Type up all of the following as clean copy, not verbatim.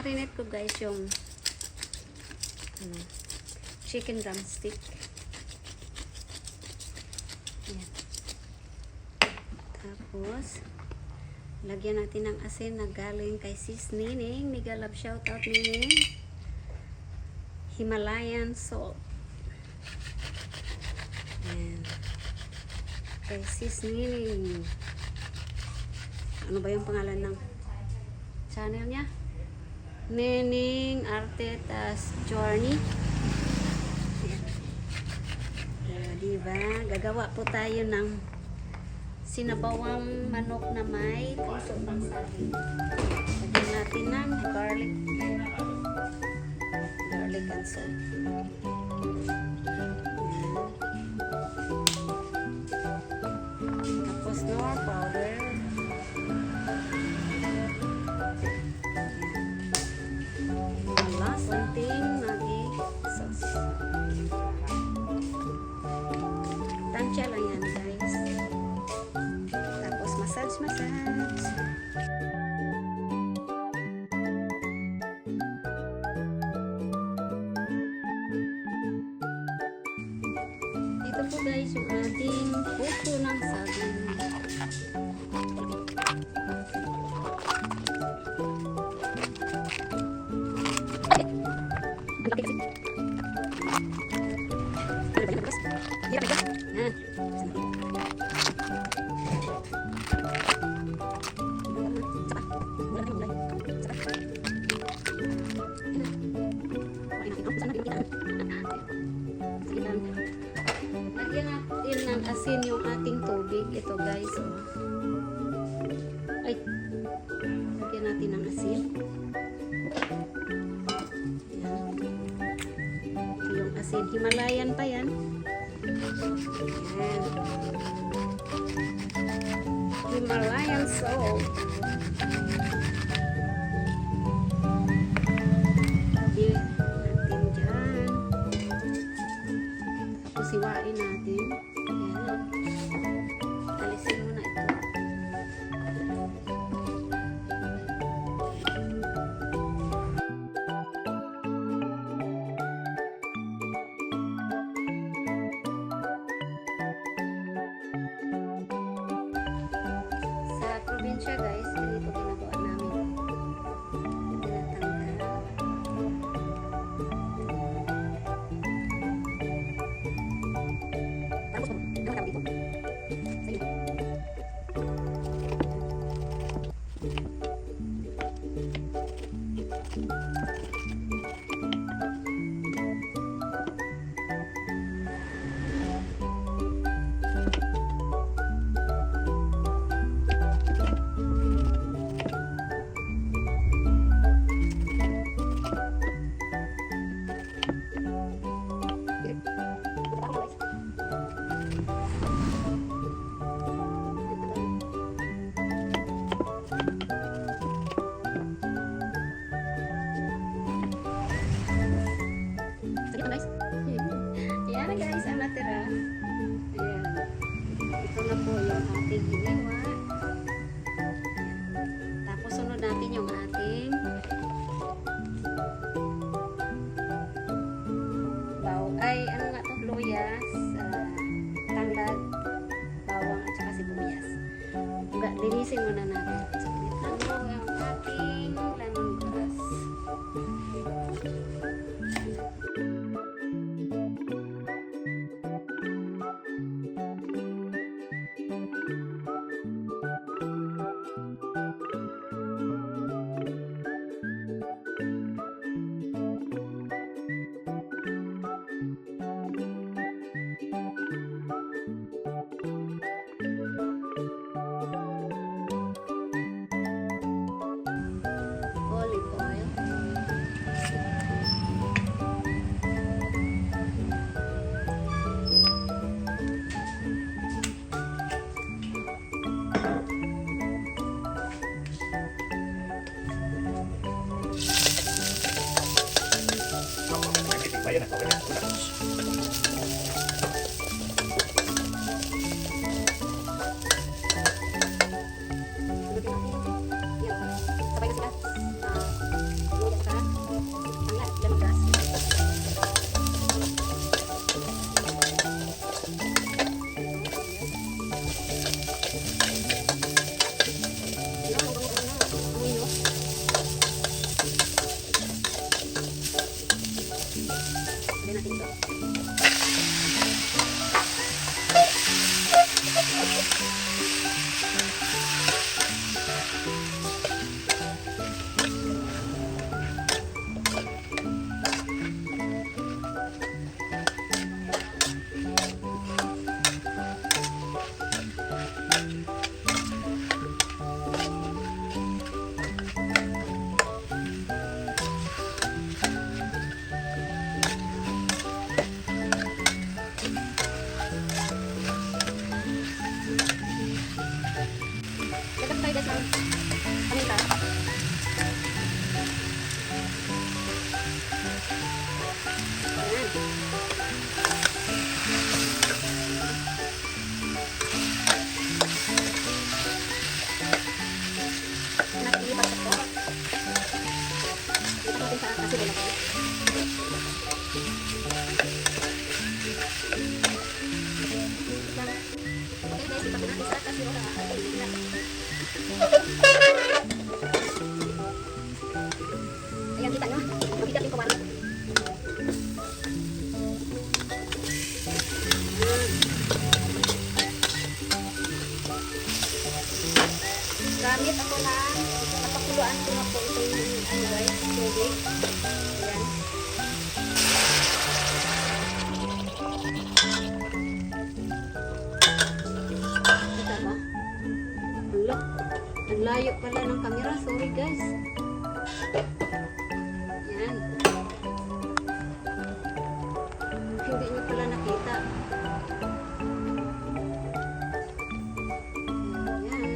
Marinate ko guys yung chicken drumstick. Ayan. Tapos, lagyan natin ng asin na galing kay Sis Nining. Mega love shoutout Nining. Himalayan salt. Ayan. Kay Sis Nining. Ano ba yung pangalan ng channel niya? Nining Artetas Journey. Diba? Gagawa po tayo ng sinabawang manok na may puso pang saging. Lagyan natin ng garlic and salt. Tapos nor powder. Last thing lagi sauce. Tansya lang yan guys. Tapos massage. Ito po guys yung ating puso ng saging. Lagyan natin ng asin yung ating tubig. Ito guys. Ay, lagyan natin ng asin. Ayan. Ito yung asin. Himalayan pa yan. Ayan. Himalayan salt. Siwain natin. Ayan. Alisin mo na ito. Sa probinsya guys, ganito ginagawa namin. Tinatanggal. Yan guys, ang natira. Ayan. Ito na po yung ating hiniwa. Tapos sunod natin yung ating ano nga to, luyas, tanglad, bawang at saka sibuyas. Linisin muna natin. Saglit lang po yung ating lemongrass. Ayan na, okay na. Sabay na sila. Dapat tayo guys ng paminta. Ayan. Nakilipat sa po. Ito natin sa kasilula ko. Okay guys, ipapin natin sa kasilula. Ayan, kita nyo. Mabigat yung kawali. Gamit ako na napakuluan ko na po itong ano guys, tubig. Ayan. Kita ba? Hala. Ang layo pala ng camera. Sorry guys. Yan. Hindi nyo pala nakita. Yan.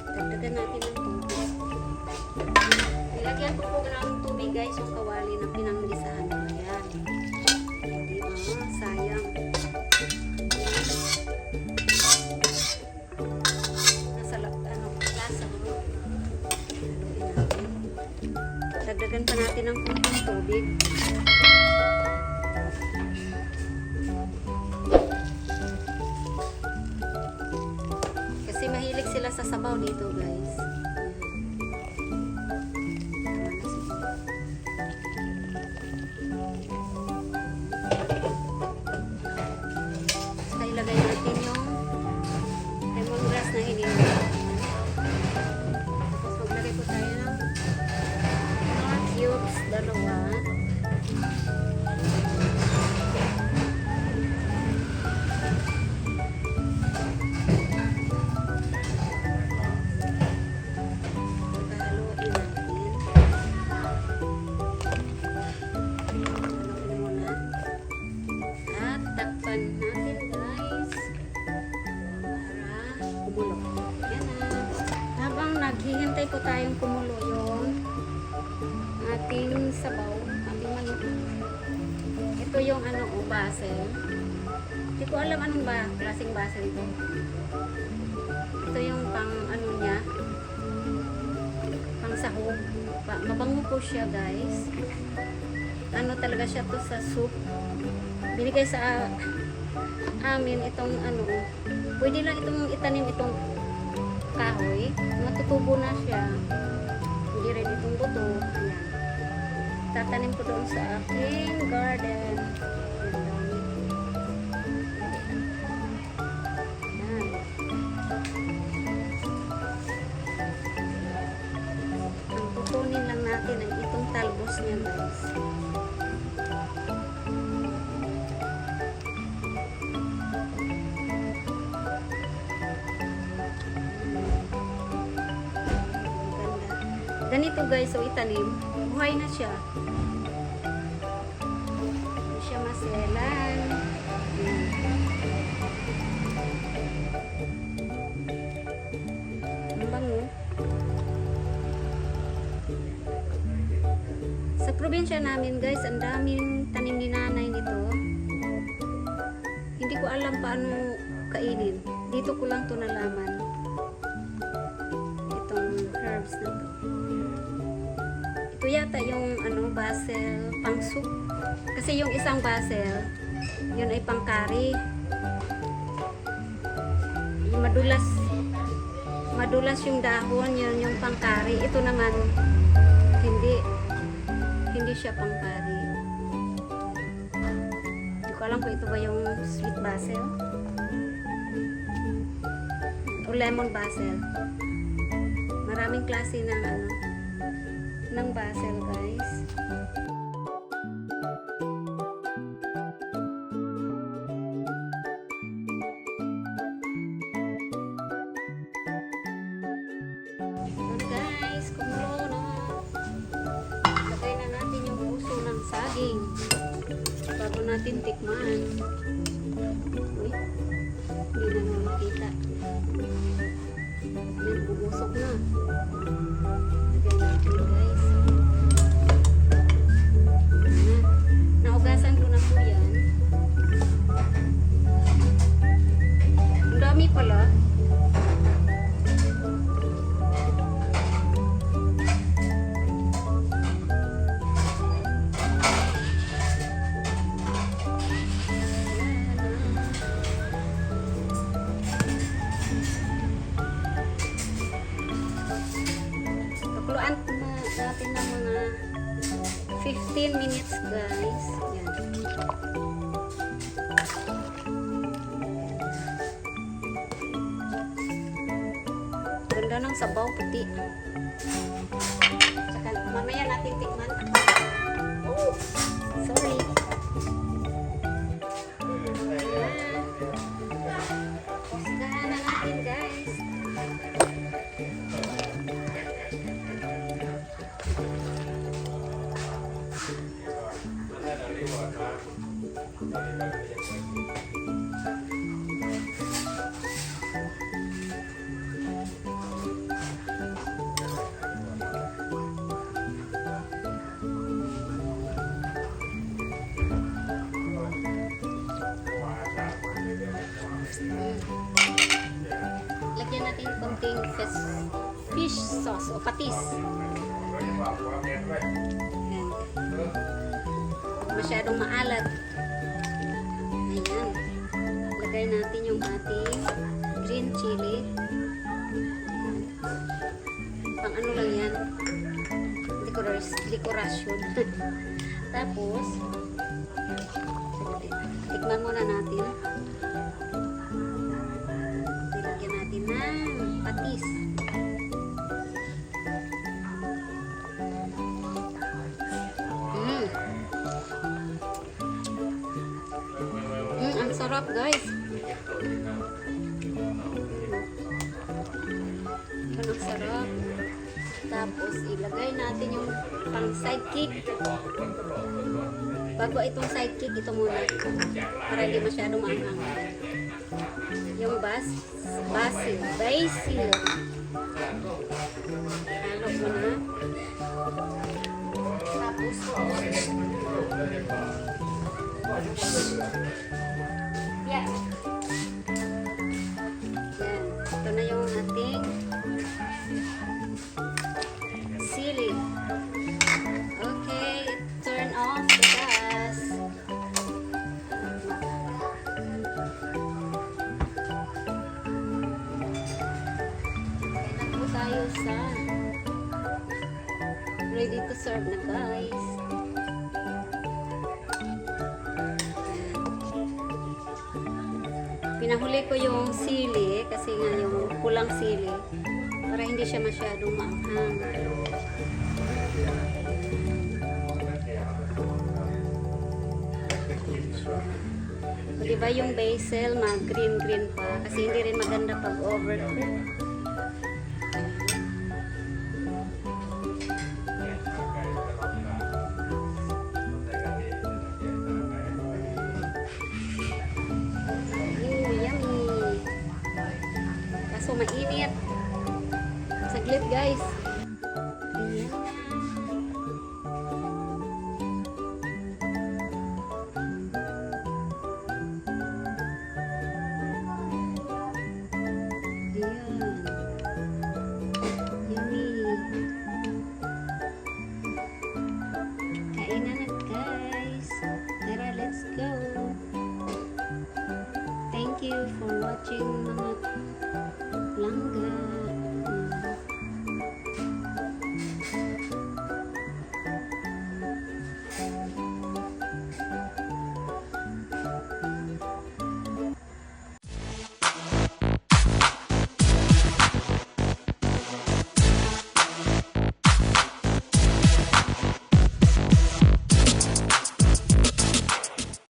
Dagdagan natin ng tubig. Nilagyan ko po ng tubig guys yung kawali na pinanglisahan ko. Yan. Hindi sayang. Dagdagan pa natin ng kunting tubig. Kasi mahilig sila sa sabaw dito guys. Basta ilagay natin yung lemongrass na hininga. Tapos maglagay po tayo ng cubes, dalawa. Haluin natin. Haluin muna. At takpan natin guys. Para kumulo. Yan na. Habang naghihintay po tayong kumulo yung ating sabaw, ating manok. Ito yung ano o basil. Hindi ko alam anong ba klaseng basil ito. Ito yung pang ano niya, pang sahog. Mabango po siya guys. Ano talaga siya to sa soup. Binigay sa amin itong ano. Pwede lang itong itanim itong kahoy. Matutubo na siya. Hindi rin itong buto. Ayan. Tatanim ko doon sa aking garden. Ayan. Ang kukunin lang natin ay itong talbos niya guys. Ganito guys, so itanim, buhay na siya. Hindi siya maselan. Ang bango. Sa probinsya namin guys, ang daming tanim ni nanay nito. Hindi ko alam paano kainin. Dito ko lang to nalaman. Itong herbs na to. Ito yata yung ano, basil pang soup. Kasi yung isang basil, yun ay pang curry. Madulas madulas yung dahon, yun yung pangkari. Ito naman, hindi siya pangkari. Hindi ko alam kung ito ba yung sweet basil o lemon basil. Maraming klase ng ng basil, guys. Kumulo na. Lagay na natin yung puso ng saging bago natin tikman. Uy, hindi na makita. Ayan, bumusok na. Lagay natin, guys. Ayan. Naugasan ko na po yan. Ang dami pala. Pakuluan natin ng mga 15 minutes, guys. Yan. Ganda ng sabaw, puti. Saka mamaya natin tikman. Oh, sorry. Pustahan na natin, guys. Lagyan natin konting fish sauce o patis. Ayan. Masyadong maalat. Ayan. Lagay natin yung ating green chili. Pang ano lang yan. Dekorasyon. Tapos, tikman muna natin. Lagyan natin ng patis. Ang sarap, guys. Ang sarap. Tapos, ilagay natin yung pang sidekick. Bago itong sidekick, ito muna. Para hindi masyadong maanghang. Yung basil. Halo mo na. Tapos, yan. Ito na yung ating sili. Okay, turn off the gas. Okay na po tayo sa ready to serve na, guys. Pinahuli ko yung sili kasi nga yung pulang sili para hindi siya masyadong maanghang. So, diba yung basil mag-green pa kasi hindi rin maganda pag overcook. Yummy. Kaso mainit. Saglit, guys.